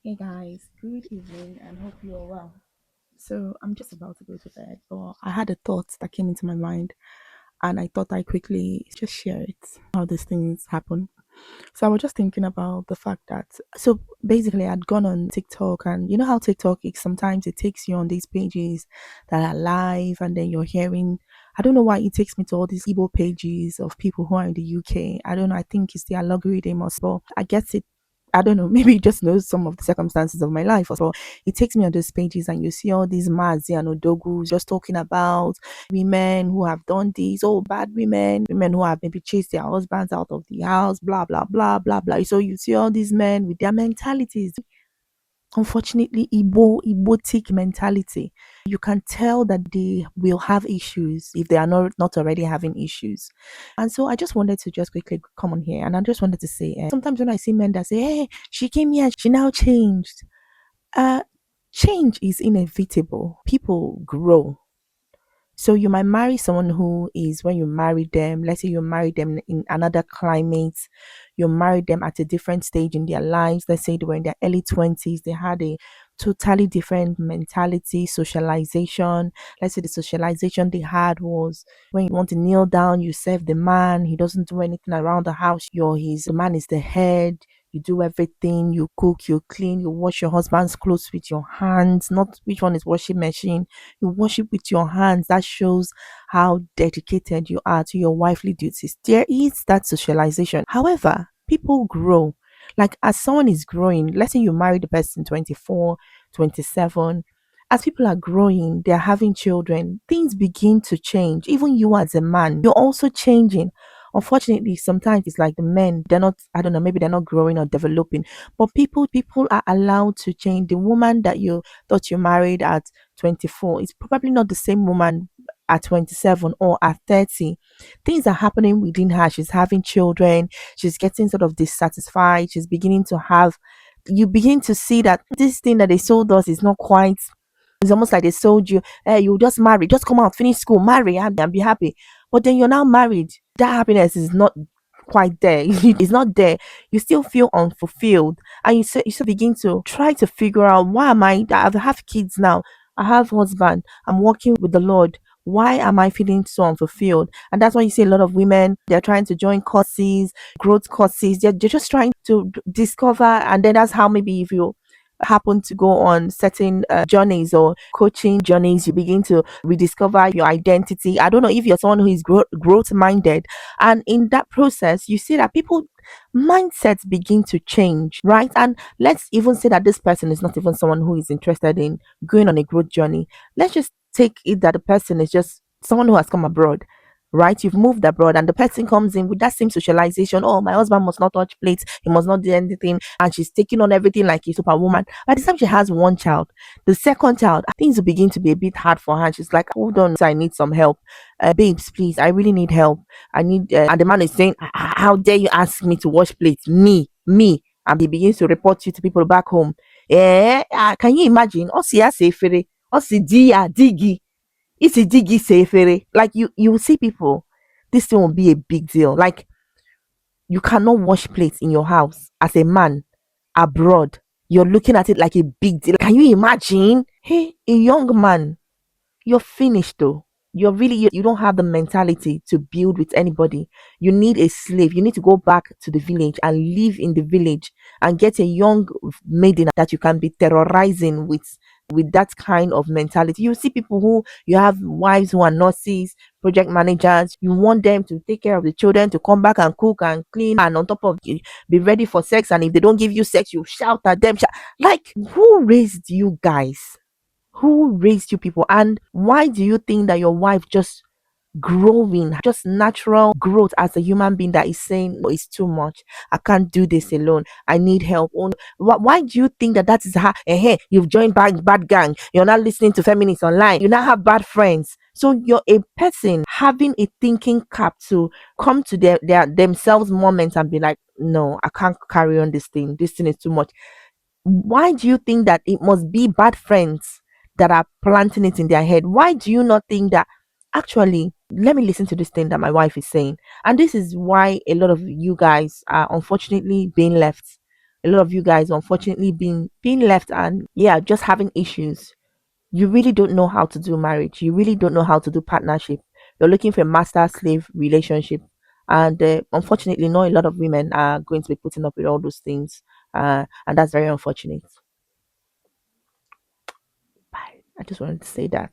Hey guys, good evening and hope you are well. So I'm just about to go to bed, but I had a thought that came into my mind and I thought I quickly just share it, how these things happen. So I was just thinking about the fact that so basically I'd gone on TikTok and you know how TikTok is sometimes it takes you on these pages that are live and then you're hearing I don't know why it takes me to all these Igbo pages of people who are in the UK. I don't know, I think it's the algorithm or so. I get it. I don't know, maybe it just knows some of the circumstances of my life or so. It takes me on those pages and you see all these Mazi and Odogus just talking about women who have done this, oh, bad women, women who have maybe chased their husbands out of the house, blah, blah, blah, blah, blah. So you see all these men with their mentalities. Unfortunately, Igbotic mentality. You can tell that they will have issues if they are not already having issues. And so I just wanted to just quickly come on here and I just wanted to say, sometimes when I see men that say, hey, she came here, she now changed. Uh, Change is inevitable. People grow, so you might marry someone who is when you marry them, let's say you marry them in another climate, you marry them at a different stage in their lives. Let's say they were in their early 20s, they had a totally different mentality, socialization. Let's say the socialization they had was when you want to kneel down, you serve the man, he doesn't do anything around the house, the man is the head. You do everything, you cook, you clean, you wash your husband's clothes with your hands, not which one is washing machine, you worship with your hands. That shows how dedicated you are to your wifely duties. There is that socialization. However, people grow. Like as someone is growing, let's say you marry the person 24, 27. As people are growing, they're having children, things begin to change. Even you as a man, you're also changing. Unfortunately, sometimes it's like the men, they're not, I don't know, maybe they're not growing or developing. But people are allowed to change. The woman that you thought you married at 24 is probably not the same woman at 27 or at 30. Things are happening within her. She's having children. She's getting sort of dissatisfied. She's beginning to have, you begin to see that this thing that they sold us is not quite, it's almost like they sold you, hey, you just marry, just come out, finish school, marry, and be happy. But then you're now married. That happiness is not quite there. It's not there. You still feel unfulfilled. And you still begin to try to figure out why am I have kids now. I have husband. I'm working with the Lord. Why am I feeling so unfulfilled? And that's why you see a lot of women, they're trying to join courses, growth courses. They're just trying to discover. And then that's how maybe if you happen to go on certain journeys or coaching journeys, you begin to rediscover your identity. I don't know if you're someone who is growth minded, and in that process you see that people mindsets begin to change, right? And let's even say that this person is not even someone who is interested in going on a growth journey. Let's just take it that the person is just someone who has come abroad, right? You've moved abroad and the person comes in with that same socialization. Oh, my husband must not touch plates, he must not do anything, and she's taking on everything like a superwoman. By the time she has one child, the second child, things will begin to be a bit hard for her. And she's like, hold on, I need some help. Babes, please, I really need help. I need, and the man is saying, how dare you ask me to wash plates? Me. And he begins to report you to people back home. Can you imagine? Osi ya sefere, osi di ya digi, isi digi sefere. Like you see people, this thing will be a big deal. Like you cannot wash plates in your house as a man abroad. You're looking at it like a big deal. Can you imagine? Hey, a young man, you're finished though. You don't have the mentality to build with anybody. You need a slave. You need to go back to the village and live in the village and get a young maiden that you can be terrorizing with that kind of mentality. You see people who you have wives who are nurses, project managers, you want them to take care of the children, to come back and cook and clean, and on top of it, be ready for sex. And if they don't give you sex, you shout at them. Like, who raised you guys? Who raised you people? And why do you think that your wife just growing, just natural growth as a human being, that is saying, oh, it's too much, I can't do this alone, I need help? Oh, no. Why do you think that is how you've joined bad gang, you're not listening to feminists online, you now have bad friends? So you're a person having a thinking cap to come to their themselves moments and be like, no, I can't carry on this thing is too much. Why do you think that it must be bad friends that are planting it in their head? Why do you not think that actually, let me listen to this thing that my wife is saying? And this is why a lot of you guys are unfortunately being left. A lot of you guys unfortunately being left and yeah, just having issues. You really don't know how to do marriage. You really don't know how to do partnership. You're looking for a master slave relationship. And unfortunately, not a lot of women are going to be putting up with all those things. And that's very unfortunate. Bye. I just wanted to say that.